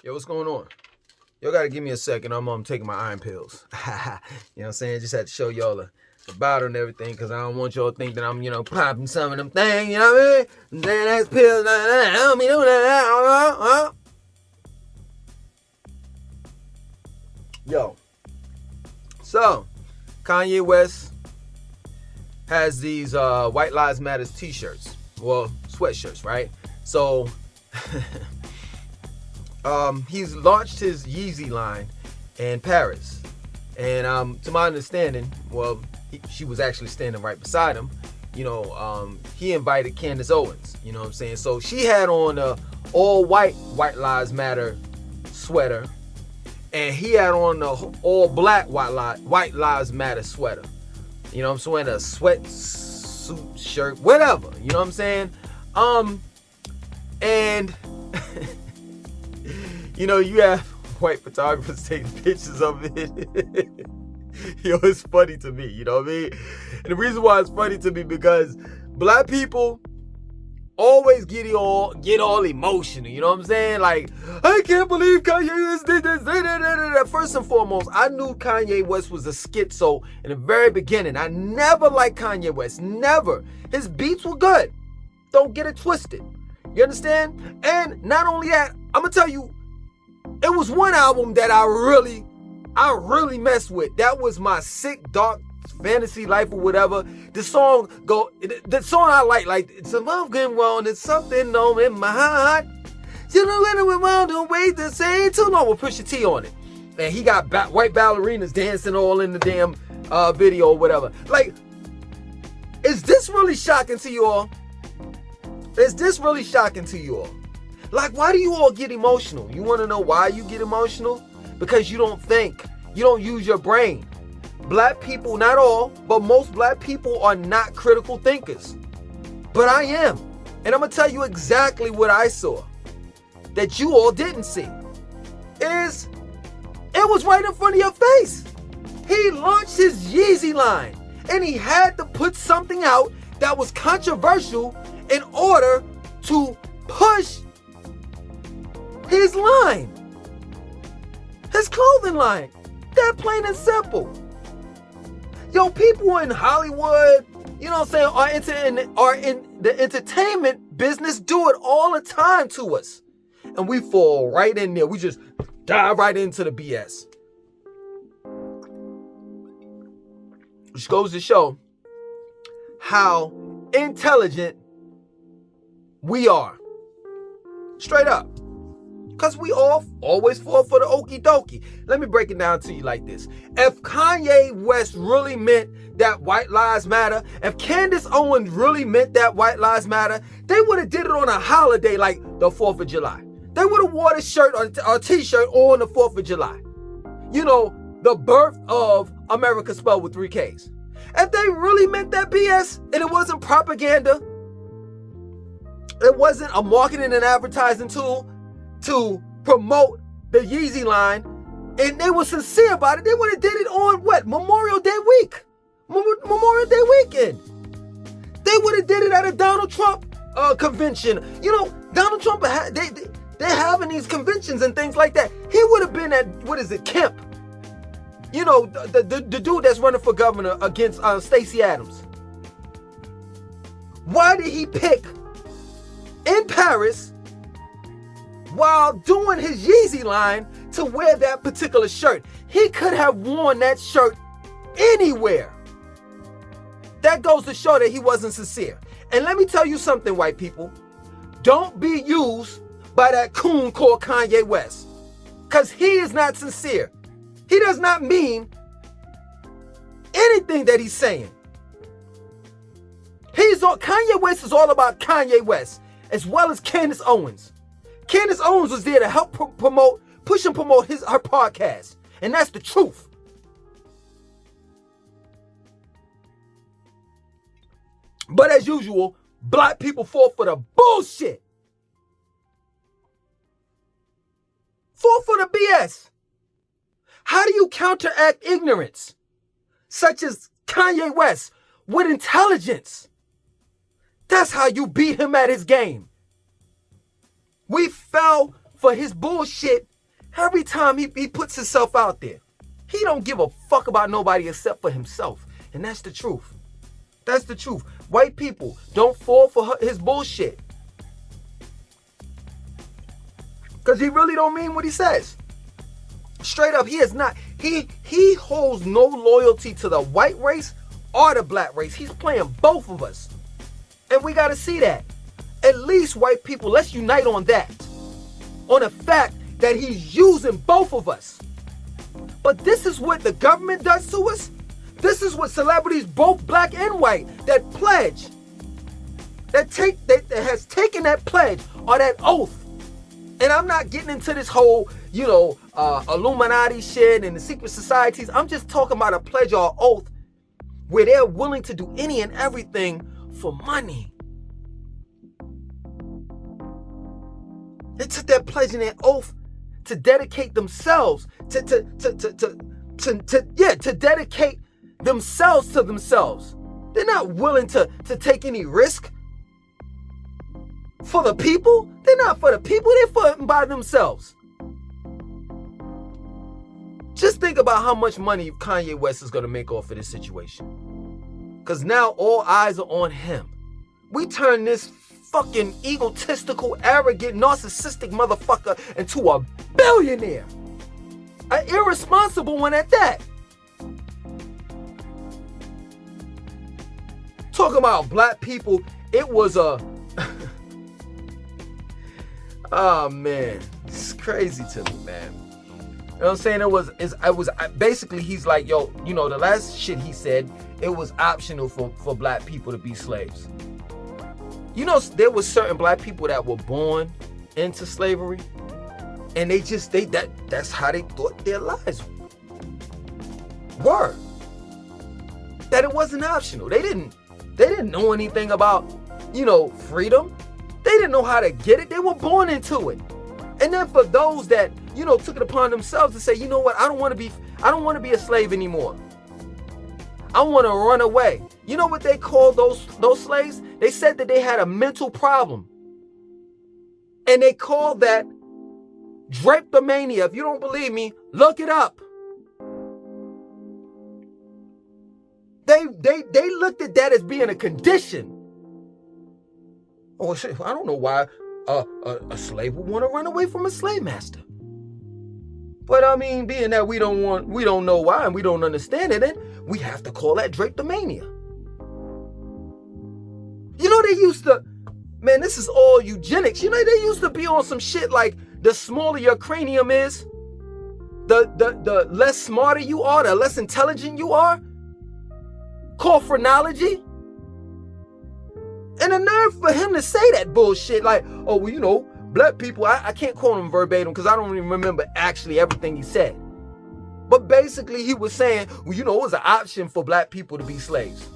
Yo, what's going on? Y'all gotta give me a second. I'm taking my iron pills. You know what I'm saying? Just had to show y'all the bottle and everything, because I don't want y'all to think that I'm, popping some of them things, you know what I mean? I'm saying that's pills. I don't mean that. Yo. So, Kanye West has these White Lives Matter t-shirts. Well, sweatshirts, right? So, he's launched his Yeezy line in Paris. And to my understanding, well, she was actually standing right beside him. He invited Candace Owens, you know what I'm saying? So she had on a all-white White Lives Matter sweater. And he had on the all-black White Lives Matter sweater. You know what I'm saying? A sweatsuit shirt, whatever. You know what I'm saying? And... you have white photographers taking pictures of it. It's funny to me, you know what I mean? And the reason why it's funny to me, because black people always get all emotional, you know what I'm saying? Like, I can't believe Kanye did this. First and foremost, I knew Kanye West was a schizo in the very beginning. I never liked Kanye West, never. His beats were good. Don't get it twisted. You understand? And not only that, I'm gonna tell you, it was one album that I really messed with. That was my Sick Dark Fantasy Life or whatever. The song I like it's a love game wrong. There's something on in my heart. You know when we want to wait to say too long with Pusha T on it. And he got white ballerinas dancing all in the damn video or whatever. Like, is this really shocking to you all? Like, why do you all get emotional? You want to know why you get emotional? Because you don't think. You don't use your brain. Black people, not all, but most black people are not critical thinkers. But I am. And I'm going to tell you exactly what I saw that you all didn't see. It was right in front of your face. He launched his Yeezy line. And he had to put something out that was controversial in order to push his line, his clothing line. That plain and simple. Yo, people in Hollywood, you know what I'm saying, are in the entertainment business, do it all the time to us. And we fall right in there. We just dive right into the BS. Which goes to show how intelligent we are. Straight up. Because we all always fall for the okie dokie. Let me break it down to you like this. If Kanye West really meant that White Lives Matter, if Candace Owens really meant that White Lives Matter, they would have did it on a holiday like the 4th of July. They would have wore a shirt or a t-shirt on the 4th of July. The birth of America spelled with 3 Ks. If they really meant that BS and it wasn't propaganda, it wasn't a marketing and advertising tool to promote the Yeezy line, and they were sincere about it, they would have did it on what? Memorial Day week. Memorial Day weekend. They would have did it at a Donald Trump convention. Donald Trump, they're having these conventions and things like that. He would have been at, Kemp. The dude that's running for governor against Stacey Adams. Why did he pick in Paris while doing his Yeezy line to wear that particular shirt? He could have worn that shirt anywhere. That goes to show that he wasn't sincere. And let me tell you something, white people. Don't be used by that coon called Kanye West. Because he is not sincere. He does not mean anything that he's saying. Kanye West is all about Kanye West, as well as Candace Owens. Candace Owens was there to help push and promote her podcast. And that's the truth. But as usual, black people fall for the bullshit. Fall for the BS. How do you counteract ignorance, such as Kanye West, with intelligence? That's how you beat him at his game. We fell for his bullshit Every time he puts himself out there, he don't give a fuck about nobody except for himself. And that's the truth. That's the truth. White people, don't fall for his bullshit. Because he really don't mean what he says. Straight up, he is not. He holds no loyalty to the white race or the black race. He's playing both of us. And we got to see that. At least white people, let's unite on that. On the fact that he's using both of us. But this is what the government does to us. This is what celebrities, both black and white, that pledge, that has taken that pledge or that oath. And I'm not getting into this whole, Illuminati shit and the secret societies. I'm just talking about a pledge or oath where they're willing to do any and everything for money. They took that pledge and that oath to dedicate themselves to dedicate themselves to themselves. They're not willing to take any risk for the people. They're not for the people, they're for by themselves. Just think about how much money Kanye West is going to make off of this situation. Because now all eyes are on him. We turn this fucking egotistical, arrogant, narcissistic motherfucker into a billionaire. An irresponsible one at that. Talking about black people, it was a... Oh, man. It's crazy to me, man. You know what I'm saying? It was basically, he's like, yo, the last shit he said, it was optional for black people to be slaves. There was certain black people that were born into slavery, and that's how they thought their lives were. That it wasn't optional. They didn't know anything about, freedom. They didn't know how to get it. They were born into it. And then for those that, took it upon themselves to say, you know what, I don't want to be a slave anymore. I want to run away. You know what they called those slaves? They said that they had a mental problem. And they called that drapetomania. If you don't believe me, look it up. They looked at that as being a condition. Oh shit, I don't know why a slave would want to run away from a slave master. But I mean, being that we don't know why and we don't understand it, then we have to call that drapetomania. They used to, man, this is all eugenics. They used to be on some shit like the smaller your cranium is, the less smarter you are, the less intelligent you are. Called phrenology. And the nerve for him to say that bullshit, like, oh, well, black people, I can't quote him verbatim because I don't even remember actually everything he said. But basically he was saying, well, it was an option for black people to be slaves.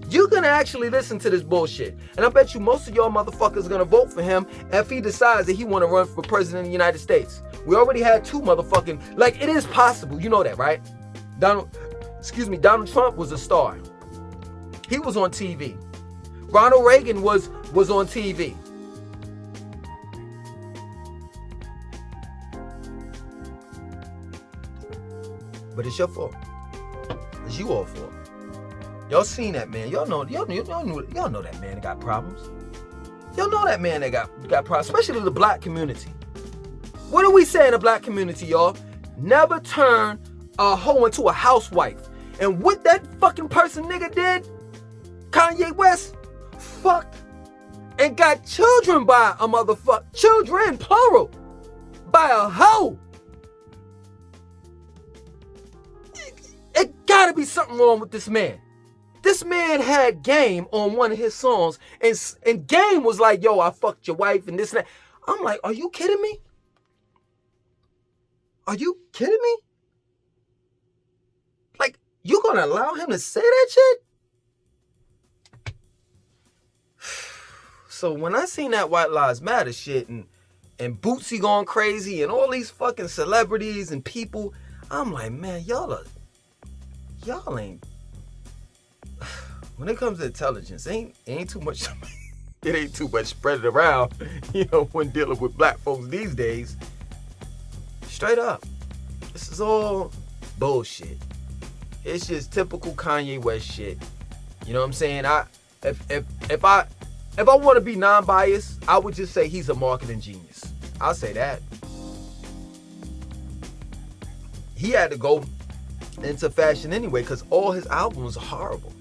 You're going to actually listen to this bullshit. And I bet you most of y'all motherfuckers are going to vote for him if he decides that he want to run for president of the United States. We already had two motherfucking, like, it is possible. You know that, right? Donald Trump was a star. He was on TV. Ronald Reagan was on TV. But it's your fault. It's you all fault. Y'all seen that man. Y'all know that man that got problems. Y'all know that man that got problems, especially the black community. What do we say in the black community, y'all? Never turn a hoe into a housewife. And what that fucking person nigga did, Kanye West, fucked and got children by a motherfucker. Children, plural. By a hoe. It gotta be something wrong with this man. This man had Game on one of his songs, and Game was like, yo, I fucked your wife and this and that. I'm like, are you kidding me? Are you kidding me? Like, you gonna allow him to say that shit? So when I seen that White Lives Matter shit and Bootsy going crazy and all these fucking celebrities and people, I'm like, man, y'all ain't. When it comes to intelligence, ain't too much. It ain't too much spread it around, when dealing with black folks these days. Straight up. This is all bullshit. It's just typical Kanye West shit. You know what I'm saying? If I want to be non-biased, I would just say he's a marketing genius. I'll say that. He had to go into fashion anyway because all his albums are horrible.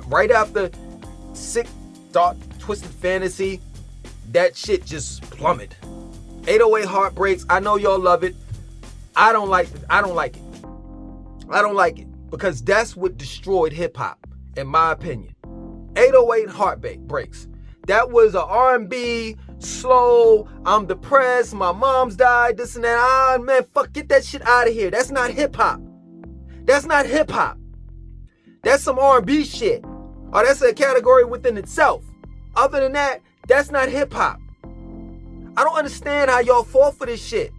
Right after Sick, Dark, Twisted Fantasy, that shit just plummeted. 808 Heartbreaks, I know y'all love it. I don't like it. I don't like it because that's what destroyed hip hop, in my opinion. 808 Heartbreaks. That was a R&B, slow, I'm depressed, my mom's died, this and that. Ah, man, fuck, get that shit out of here. That's not hip hop. That's not hip hop. That's some R&B shit. Or that's a category within itself. Other than that, that's not hip hop. I don't understand how y'all fall for this shit.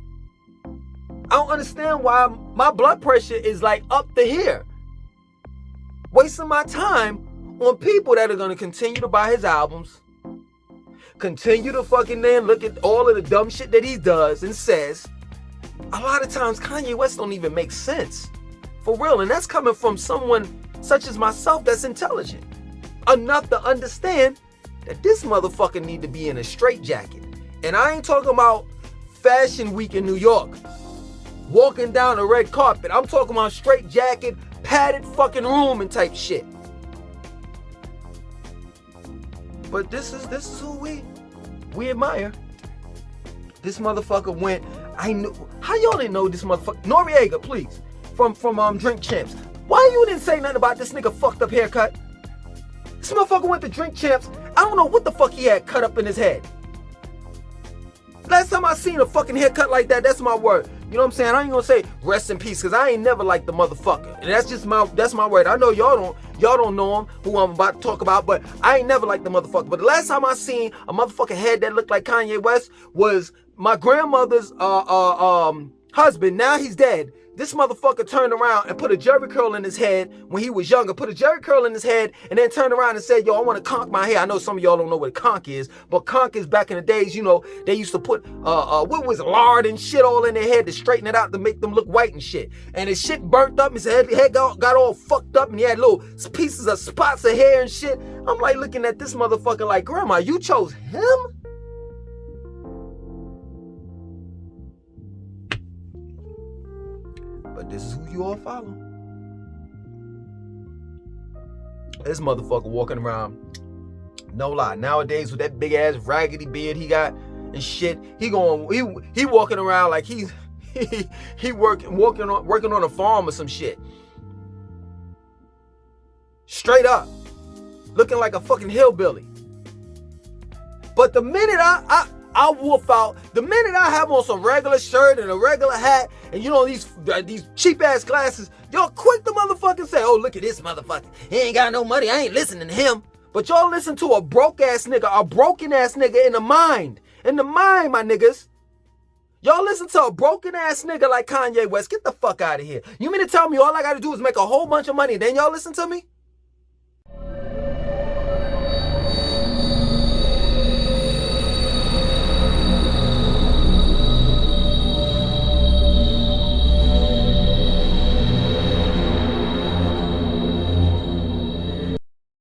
I don't understand why my blood pressure is like up to here. Wasting my time on people that are going to continue to buy his albums. Continue to fucking then look at all of the dumb shit that he does and says. A lot of times Kanye West don't even make sense. For real. And that's coming from someone such as myself that's intelligent enough to understand that this motherfucker need to be in a straitjacket. And I ain't talking about Fashion Week in New York. Walking down the red carpet. I'm talking about straitjacket, padded fucking room and type shit. But this is who we admire. This motherfucker went. I knew. How y'all didn't know this motherfucker? Noriega, please. From Drink Champs. Why you didn't say nothing about this nigga fucked up haircut? This motherfucker went to Drink Champs. I don't know what the fuck he had cut up in his head. Last time I seen a fucking haircut like that, that's my word. You know what I'm saying? I ain't gonna say rest in peace, cause I ain't never liked the motherfucker. And that's my word. I know y'all don't know him, who I'm about to talk about, but I ain't never liked the motherfucker. But the last time I seen a motherfucking head that looked like Kanye West was my grandmother's husband. Now he's dead. This motherfucker turned around and put a jerry curl in his head when he was younger. Put a jerry curl in his head and then turned around and said, yo, I want to conk my hair. I know some of y'all don't know what a conk is, but conk is back in the days, you know, they used to put, what was lard and shit all in their head to straighten it out to make them look white and shit. And his shit burnt up. His head got all fucked up and he had little pieces of spots of hair and shit. I'm like looking at this motherfucker like, Grandma, you chose him? But this is who you all follow. This motherfucker walking around, no lie, nowadays with that big ass raggedy beard he got and shit, he walking around like he working on a farm or some shit. Straight up, looking like a fucking hillbilly. But the minute I wolf out, the minute I have on some regular shirt and a regular hat and you know these cheap ass glasses, y'all quick to motherfucking say, oh, look at this motherfucker. He ain't got no money. I ain't listening to him. But y'all listen to a broke ass nigga, a broken ass nigga in the mind. In the mind, my niggas. Y'all listen to a broken ass nigga like Kanye West. Get the fuck out of here. You mean to tell me all I gotta do is make a whole bunch of money and then y'all listen to me?